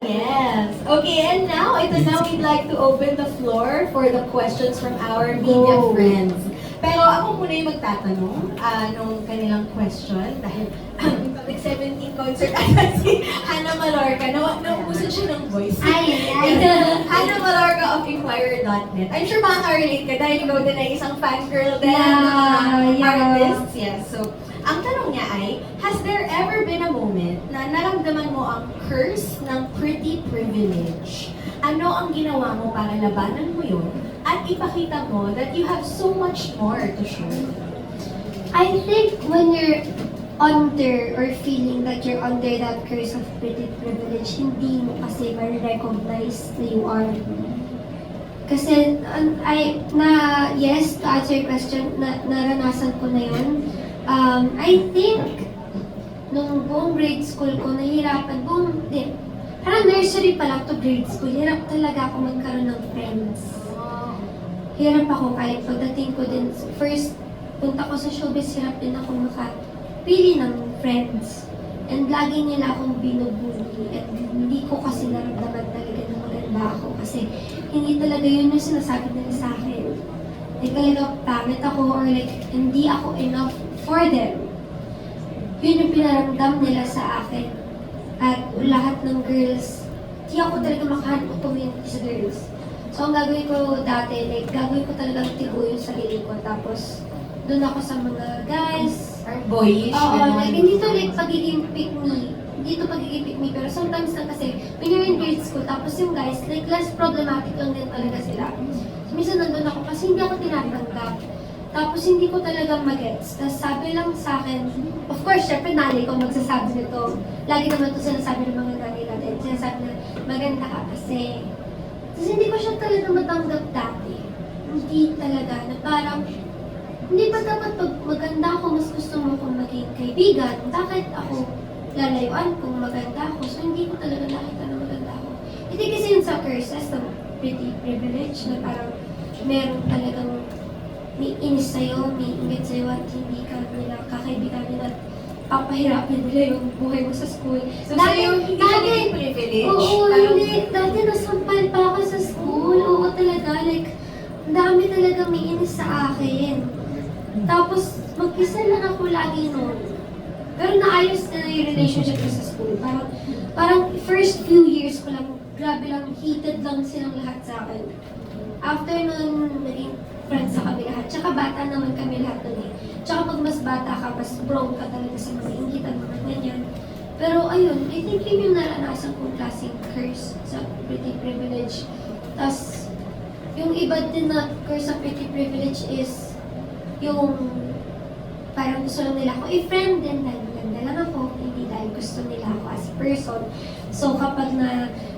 Yes. Okay, and now, we'd like to open the floor for the questions from our media friends. Pero ako muna yung magtatanong nung kanilang question dahil nag-17 concert ata si Hannah Malorca. Naubusan siya ng voice. Hannah Malorca of Inquirer.net. I'm sure makaka-relate ka dahil ikaw din ay isang fangirl din ng mga artists. Yes. So, ang tanong niya ay, has there ever been a moment na naramdaman mo ang curse ng pretty privilege? Ano ang ginawa mo para labanan mo yun at ipakita mo that you have so much more to show? I think when you're under or feeling that you're under that curse of pretty privilege, hindi mo kasi ma-recognize na you are. Kasi, yes, to answer your question, naranasan ko na yun. I think, nung buong grade school ko, parang nursery pa lang to grade school, hirap talaga ako magkaroon ng friends. Hirap ako kahit pagdating ko din, first punta ko sa showbiz, hirap din ako makapili ng friends. And lagi nila akong binubuli, and hindi ko kasi naramdaman talaga na maganda ako kasi hindi talaga yun yung sinasabi nila sa akin. Like talaga pangit ako or like hindi ako enough for them. Yun yung pinaramdam nila sa akin. At lahat ng girls, di ako talaga makahanap o tumingin sa girls. So ang gagawin ko dati, like gagawin ko talagang tigo yung sarili ko. Tapos doon ako sa mga guys. Or boyish? Oo, like hindi to like pagiging pick me. Hindi to pagiging pick me. Pero sometimes lang kasi, when you're in grade school, tapos yung guys, like less problematic lang din talaga sila. Minsan nandun ako kasi hindi ako tinatanggap. Tapos hindi ko talaga magets. Tapos sabi lang sa akin, of course, syempre nanay ko magsasabi nito. Lagi naman ito sinasabi ng mga nanay natin. Sinasabi na, maganda ka kasi. Tapos hindi ko siya talaga matanggap dati. Hindi talaga. Na parang, hindi ba dapat pag maganda ako, mas gusto mo kong maging kaibigan? Bakit ako lalayuan kung maganda ako? So hindi ko talaga nakita na maganda ako. Hindi kasi yun sa curses ng pretty privilege na parang meron talagang may inis sa'yo, may ingit sa'yo at hindi ka nila kakaibigan nila at papahirapin nila yung buhay mo sa school. So sa'yo, hindi ka naging privilege? Oo, hindi. Dati nasampal pa ako sa school. Oo talaga, like, ang dami talaga may inis sa akin. Tapos, mag-isa lang ako lagi noon. Pero naayos na yung relationship ko sa school. Parang first few years ko lang, grabe lang, heated lang silang lahat sa akin. After nun, naging friends sa kami lahat. Tsaka bata naman kami lahat nun eh. Tsaka pag mas bata ka, mas prone ka talaga sa mga ingitan, mga ganyan. Pero ayun, I think yun yung naranasan kong klaseng curse sa pretty privilege. Tapos, yung iba din na curse sa pretty privilege is yung parang gusto lang nila ako i-friend din dahil maganda lang ako, hindi dahil gusto nila ako as a person. So kapag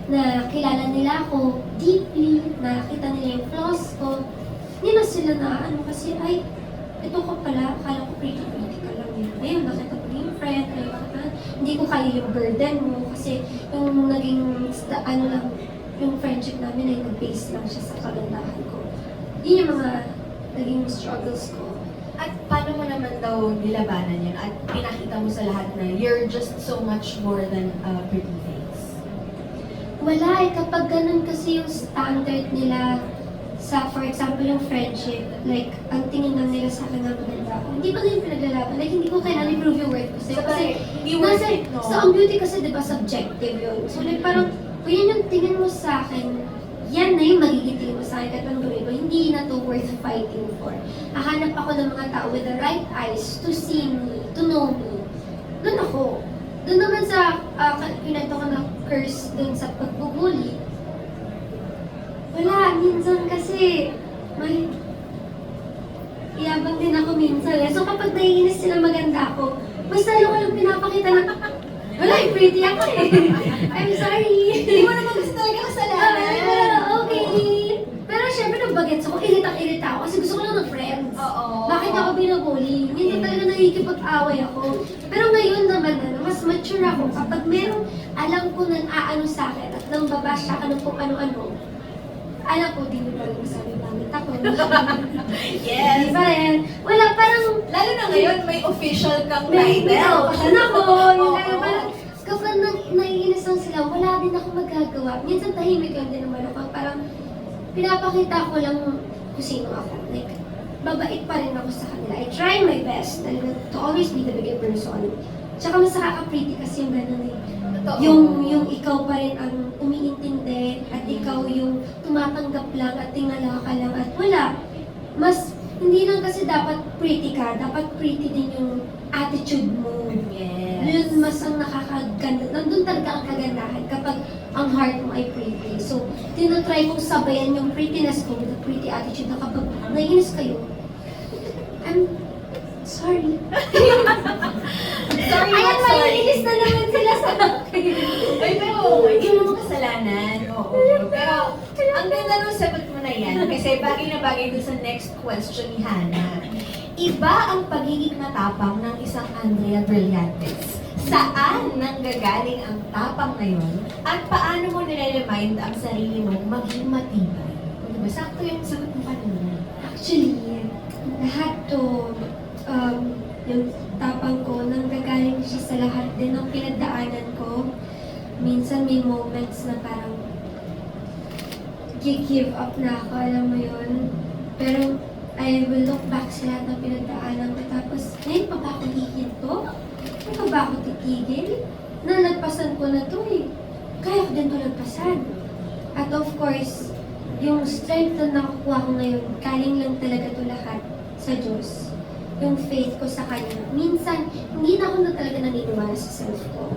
nakilala nila ako deeply, nakita nila yung flaws ko, hindi na sila na kasi ay, ito ko pala, akala ko pretty ka lang yun. Ayun, nakita ko yung friend, hindi ko kaya yung burden mo kasi yung naging, yung friendship namin ay nag-base lang siya sa kagandahan ko. Yun yung mga naging struggles ko. At paano mo naman daw nilabanan yun at pinakita mo sa lahat na you're just so much more than a pretty face? Wala eh, kapag ganun kasi yung standard nila sa, for example, yung friendship, like, ang tingin lang nila sa akin na maganda ako. Hindi ko na yung pinaglalaban. Like, hindi ko kailangan i-prove yung worth ko. Kasi, hindi worth it, no? So, ang beauty kasi, di ba, subjective yun. So, like, parang, kung yun yung tingin mo sa akin, yan na yung magiging tingin mo sa akin at ang gawin ko, hindi na to worth fighting for. Hahanap ako ng mga tao with the right eyes to see me, to know me. Doon ako. Doon naman sa, pinento ko na curse dun sa pagbubuli. Wala, minsan kasi, may iyabang din ako minsan. So kapag naiinis sila maganda ako, mas lalo ko lang pinapakita na, wala, pretty ako eh. I'm sorry. Hindi mo naman gusto talaga kasalanan. Okay. Pero syempre nung bagets ako, irita ako kasi gusto ko lang ng friends. Oo. Bakit ako binubuli? Minsan talaga nakikipag-away ako. Pero ngayon naman, mas mature ako. Kapag merong alam ko nang aano sa akin at nang babash sa akin ng kung ano-ano, alam ko, di mo talaga masabi bakit ako. Yes. Di ba rin? Wala, parang Lalo na ngayon, may official kang may title. ako. Yun lang, parang kapag naiinis lang sila, wala din ako magagawa. Minsan tahimik lang din naman ako. Parang pinapakita ko lang kung sino ako. Like, babait pa rin ako sa kanila. I try my best talaga to always be the bigger person. Tsaka mas nakaka-pretty kasi yung gano'n eh. Totoo. Yung ikaw pa rin ang umiintindi at ikaw yung tumatanggap lang at tingala ka lang at wala. Mas, hindi lang kasi dapat pretty ka, dapat pretty din yung attitude mo. Yes. Yun mas ang nakakaganda. Nandun talaga ang kagandahan kapag ang heart mo ay pretty. So, tinatry kong sabayan yung prettiness ko with a pretty attitude na kapag naiinis kayo, I'm sorry. Sorry, Ayan, not sorry. maiinis na naman sila sa akin. Ay, pero hindi mo naman kasalanan. Oo. Pero, ang ganda nung sagot mo na yan. Kasi bagay na bagay dun sa next question ni Hannah. Iba ang pagiging matapang ng isang Andrea Brillantes. Saan nanggagaling ang tapang na yun? At paano mo nire-remind ang sarili mo maging matibay? Diba? Sakto yung sagot mo kanina. Actually, lahat to, yung tapang ko, nanggagaling siya sa lahat din ng pinagdaanan ko. Minsan may moments na parang give up na ako, alam mo yun. Pero I will look back sa lahat ng pinagdaanan ko. Tapos, ngayon pa ba ako hihinto? Ngayon pa ba ako titigil? Nalagpasan ko na to eh. Kaya ko din to lagpasan. At of course, yung strength na nakukuha ko ngayon, galing lang talaga to lahat sa Diyos. Yung faith ko sa Kanya. Minsan, hindi na ako na talaga naniniwala sa self ko.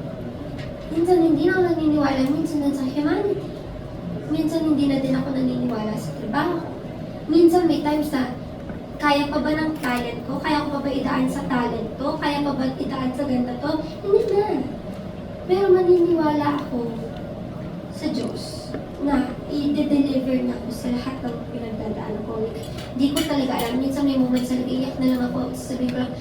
Minsan, hindi na ako naniniwala. Minsan, sa humanity. Minsan, hindi na din ako naniniwala sa trabaho. Minsan, may times na kaya pa ba ng talent ko? Kaya ko pa ba idaan sa talent to? Kaya pa ba idaan sa ganda to? Hindi na. Pero maniniwala ako sa Diyos na i-deliver na ako sa lahat ng pinagdadaan ko. Hindi ko talaga alam. Minsan may moments na nag-iyak na lang ako. Sabihin ko lang,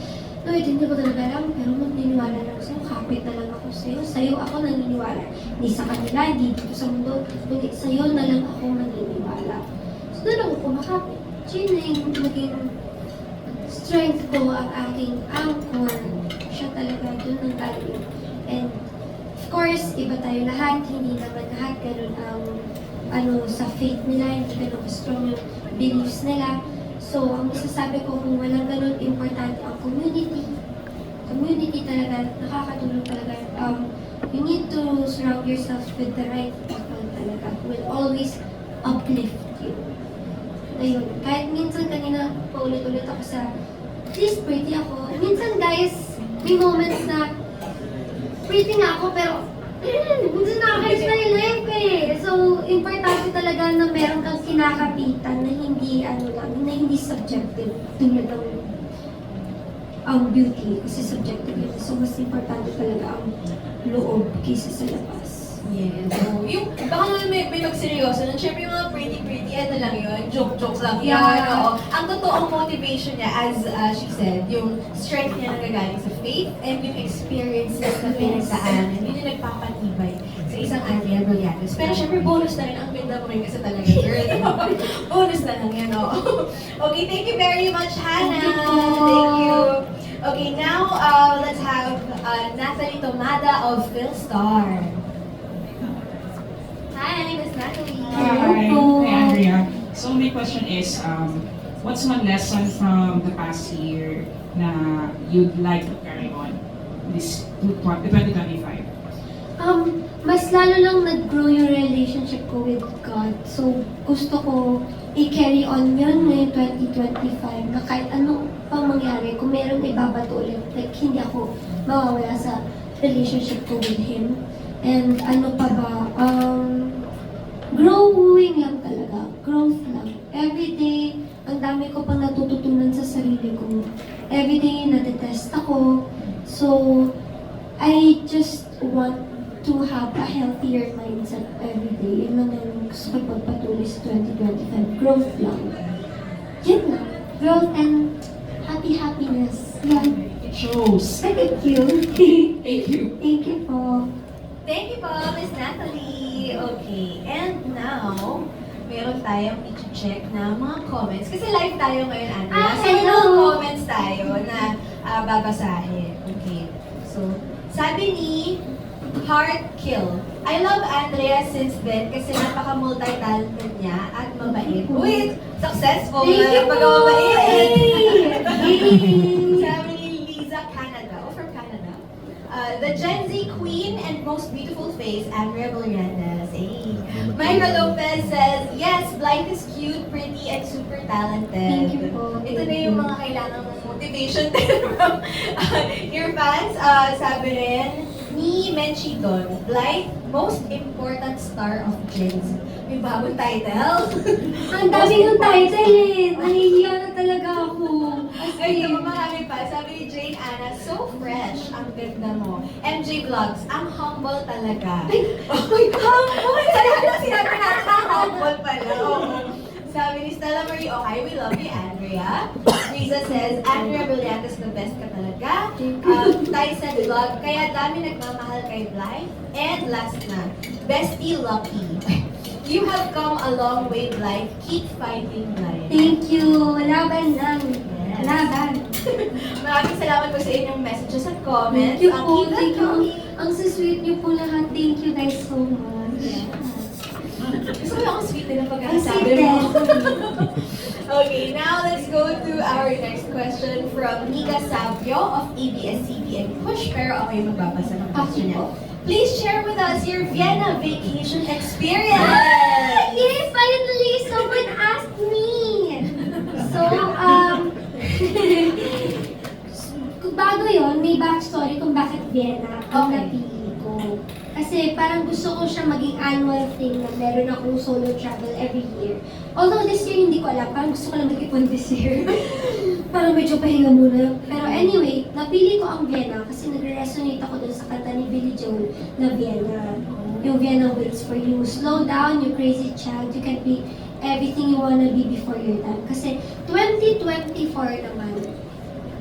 Lord, hindi ko talaga alam. Pero maniniwala lang sa'yo. Kapit na lang ako sa'yo. Sa'yo ako naniniwala. Hindi sa kanila, hindi dito sa mundo. Kundi sa'yo na lang ako maniniwala. So doon ako kumakapit. Yun na yung naging strength ko, ang aking anchor. Siya talaga doon ang galing. And of course, iba tayo lahat. Hindi naman lahat ganun ang sa faith nila, hindi ganun ka-strong yung beliefs nila. So, ang masasabi ko kung walang ganun, importante ang community. Community talaga, nakakatulong talaga. You need to surround yourself with the right people talaga who will always uplift you. Ayun, kahit minsan kanina paulit-ulit ako sa please pretty ako. Minsan guys, may moments na pretty nga ako pero minsan nakakainis na yung life eh. So, importante talaga na meron kang kinakapitan na hindi na hindi subjective tulad ng beauty kasi subjective yun. So, mas importante talaga ang loob kaysa sa labas. Yes. So, yung, baka naman may magseryoso nun. Siyempre yung mga pretty, ano lang yun, joke lang yun. Yeah. Oo. Ang totoong motivation niya, as she said, yung strength niya nagagaling sa faith and yung experiences na pinagdaanan. Yun yung nagpapatibay sa isang Andrea Brillantes. Pero syempre, bonus na rin ang ganda mo rin kasi talaga, girl. Bonus na lang yan, oo. Okay, thank you very much, Hannah. Thank you. Okay, now, let's have Natalie Tomada of Philstar. Hi, Miss Natalie. Hi, Hello. hi Andrea. So my question is, what's one lesson from the past year na you'd like to carry on this 2025? Mas lalo lang nag-grow yung relationship ko with God. So, gusto ko i-carry on yun ngayong 2025 na kahit anong pang mangyari, kung meron ibabato ulit, like hindi ako mawawala sa relationship ko with Him. And ano pa ba, growing lang talaga, growth lang. Everyday, ang dami ko pang natututunan sa sarili ko. Everyday, natitest ako. So, I just want to have a healthier mindset every day. Yun lang yung gusto ko pagpatuloy sa 2025. Growth lang. Yun lang. Growth and happiness. Yeah. It shows. Thank you. Thank you. Thank you po. Thank you po, Miss Natalie. Okay, and now, meron tayong i-check na mga comments. Kasi live tayo ngayon, Andrea. So, may hello! mga comments tayo na babasahin. Okay. So, sabi ni Heart kill. I love Andrea since then kasi napaka-multi-talented niya at mabait. Uy, successful Thank you na po! pag-mabait. Yay! Sabi ni Liza Canada, from Canada. The Gen Z queen and most beautiful face, Andrea Villarreal. Hey. Myra Lopez says, yes, Blythe is cute, pretty, and super talented. Thank you po. Ito na yung mga kailangan mong motivation din from your fans. Sabi rin ni Menchidon, Blythe, most important star of Gen Z. May bagong title. Ang dami yung title eh. Nahihiya na talaga ako. Ay, ito marami pa. Sabi ni Jane Anna, so fresh. Ang ganda mo. MJ Vlogs, ang humble talaga. Oh my God! Sinabi natin ang humble pala. Oo. Sabi ni Stella Marie, okay, we love you, Andrea. Riza says, Andrea Brillantes, the best ka talaga. Tyson Vlog, kaya dami nagmamahal kay Blythe. And last na, Bestie Lucky. You have come a long way, Blythe. Keep fighting, Blythe. Thank you. Laban lang. Yes. Laban. Maraming salamat po sa inyong messages at comments. Thank you po. Keep Thank you. coming. Ang sweet niyo po lahat. Thank you guys so much. Gusto ko yung sweet din ang Ang pagkakasabi sweet mo. din. Okay, now let's go to our next question from Nika Savio of ABS-CBN Push. Pero ako yung magbabasa ng question niya. Please share with us your Vienna vacation experience! Yay! Finally, someone asked me! So, bago yon may backstory kung bakit Vienna ang Okay. napili ko. Kasi parang gusto ko siya maging annual thing na meron akong solo travel every year. Although this year hindi ko alam, parang gusto ko lang mag-ipon this year. Parang medyo pahinga muna. Pero anyway, napili ko ang Vienna kasi nagre-resonate ako dun sa kanta ni Billy Joel na Vienna. Yung Vienna waits for you. Slow down, you crazy child. You can be everything you wanna be before your time. Kasi 2024 naman,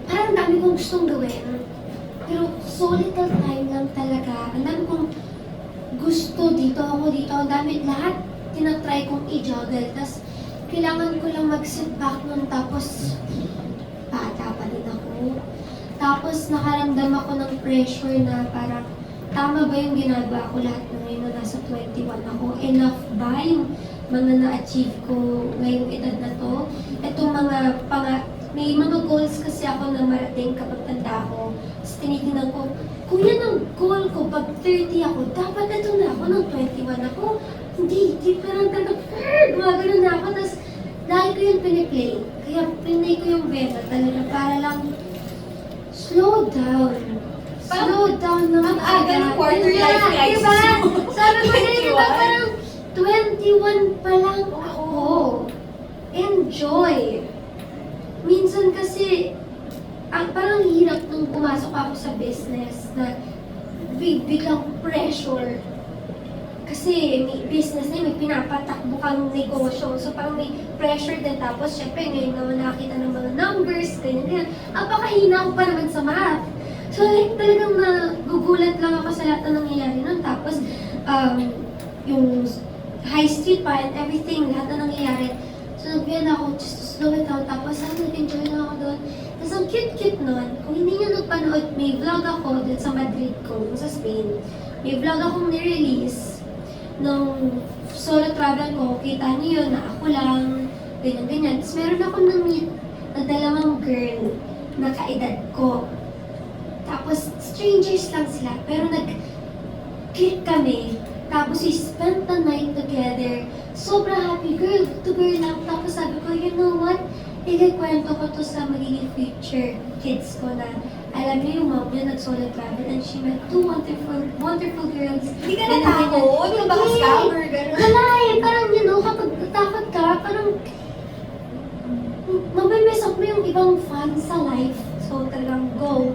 parang dami kong gustong gawin. Pero so little time lang talaga. Ang dami kong gusto dito, ako dito. Ang dami, lahat tinatry kong i-juggle. Tapos kailangan ko lang mag-sit back nun. Tapos bata pa din ako. Tapos nakaramdam ako ng pressure na parang tama ba yung ginagawa ko lahat na ngayon na nasa 21 ako? Enough ba yung mga na-achieve ko ngayong edad na to? Itong mga may mga goals kasi ako na marating kapag tanda ko. Tapos tinitingnan ko, kung yan ang goal ko, pag 30 ako, dapat ito na ako nung 21 ako. Hindi parang gumagano na ako. Tapos lagi ko yung piniplay. Kaya pinay ko yung Vienna talaga para lang slow down. Slow down naman. Ang aga ng quarter life crisis. Diba? Sabi ko na diba, parang 21 pa lang ako. Enjoy. Minsan kasi, parang hirap nung pumasok ako sa business na biglang pressure. Kasi may business na may pinapatakbo kang negosyo. So parang may pressure din. Tapos syempre ngayon naman nakita ng mga numbers, ganyan. Apakahina ko pa naman sa math. So like talagang nagugulat lang ako sa lahat na nangyayari nun. Tapos yung high street pa and everything, lahat na nangyayari. So nagbiyan ako just to slow it down. Tapos nag-enjoy na ako doon. Tapos ang cute-cute nun. Kung hindi nyo nagpanood, may vlog ako dun sa Madrid ko, sa Spain. May vlog akong nirelease nung solo travel ko. Kita niyo yun na ako lang, ganyan-ganyan. Tapos meron ako na-meet na dalawang girl na kaedad ko. Tapos strangers lang sila, pero nag-click kami. Tapos we spent the night together. Sobrang happy, girl to girl lang. Tapos sabi ko, you know what? Ikikwento ko to sa magiging future kids ko na alam niyo yung mom niya nag-solo travel and she met two wonderful girls. Hindi ka natakot? Yung baka scammer, gano'n? Wala eh. Parang, you know, kapag natakot ka, parang mamimiss up mo yung ibang fun sa life. So, talagang go.